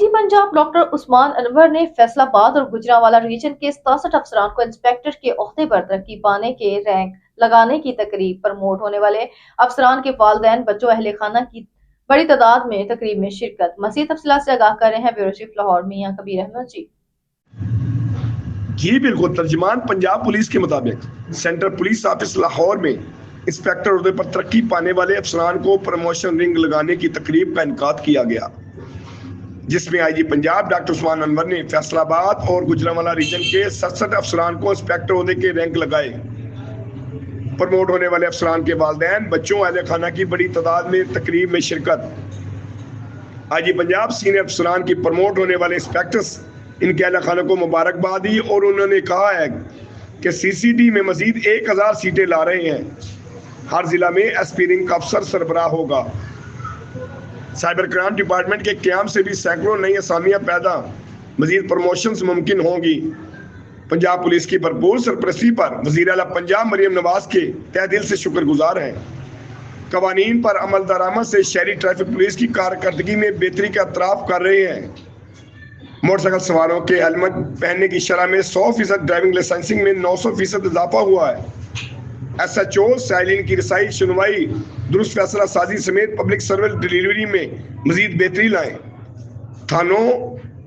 جی Punjab doctor عثمان انور نے فیصل آباد اور گجرانوالہ ریجن کے 67 افسران کو انسپکٹر کے عہدے پر ترقی پانے کے رینک لگانے کی تقریب پروموٹ ہونے والے افسران کے والدین بچوں اہل خانہ کی بڑی تعداد میں تقریب میں شرکت۔ مزید تفصیلات سے آگاہ کر رہے ہیں بیورو چیف لاہور میاں کبیر احمد جی۔ جی بالکل، ترجمان پنجاب پولیس کے مطابق سینٹرل پولیس آفس لاہور میں انسپکٹر عہدے پر ترقی پانے والے افسران کو پروموشن رنگ لگانے کی تقریب کا انعقاد کیا گیا، جس میں آئی جی پنجاب ڈاکٹر عثمان انور نے فیصل آباد اور گجرانوالہ ریجن کے 67 افسران کو انسپکٹر عہدے کے رینک لگائے۔ پروموٹ ہونے والے افسران کے والدین بچوں اہل خانہ کی بڑی تعداد میں تقریب میں شرکت۔ آئی جی پنجاب سینئر افسران کی پروموٹ ہونے والے انسپکٹرز ان کے اہل خانہ کو مبارکباد دی اور انہوں نے کہا ہے کہ سی سی ڈی میں مزید 1000 سیٹیں لا رہے ہیں۔ ہر ضلع میں ایس پی رنگ کا افسر سربراہ ہوگا۔ سائبر کرائم ڈپارٹمنٹ کے قیام سے بھی سینکڑوں نئی اسامیاں پیدا، مزید پروموشنز ممکن ہوں گی۔ پنجاب پولیس کی بھرپور سرپرستی پر وزیر اعلیٰ پنجاب مریم نواز کے تہہ دل سے شکر گزار ہیں۔ قوانین پر عمل درآمد سے شہری ٹریفک پولیس کی کارکردگی میں بہتری کا اعتراف کر رہے ہیں۔ موٹر سائیکل سواروں کے ہیلمٹ پہننے کی شرح میں 100% ڈرائیونگ لائسنسنگ میں 900% اضافہ ہوا ہے۔ ایس ایچ او سائلین کی رسائی سنوائی درست فیصلہ سازی سمیت پبلک سروس ڈیلیوری میں مزید بہتری لائیں۔ تھانوں،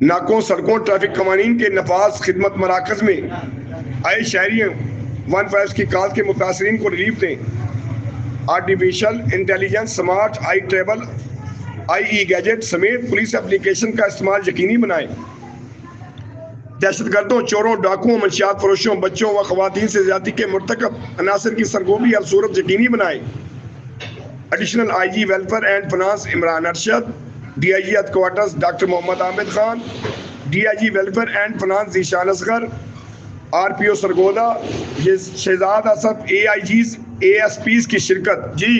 ناکوں، سڑکوں، ٹریفک قوانین کے نفاذ خدمت مراکز میں آئے شہریوں 15 کی کال کے متاثرین کو ریلیف دیں۔ آرٹیفیشل انٹیلیجنس، سمارٹ آئی ٹریبل، آئی ای گیجٹ سمیت پولیس اپلیکیشن کا استعمال یقینی بنائیں۔ دہشت گردوں، چوروں، ڈاکوؤں، منشیات فروشوں، بچوں و خواتین سے زیادتی کے مرتکب عناصر کی سرگوبی ہر صورت یقینی بنائیں۔ Additional I G welfare and finance Imran Arshad, D I G headquarters doctor Muhammad Aamir Khan, D I G welfare and finance Zeeshan Asghar, R P O Sargodha, Shahzad Asad, A I Gs, A S Ps کی شرکت۔ جی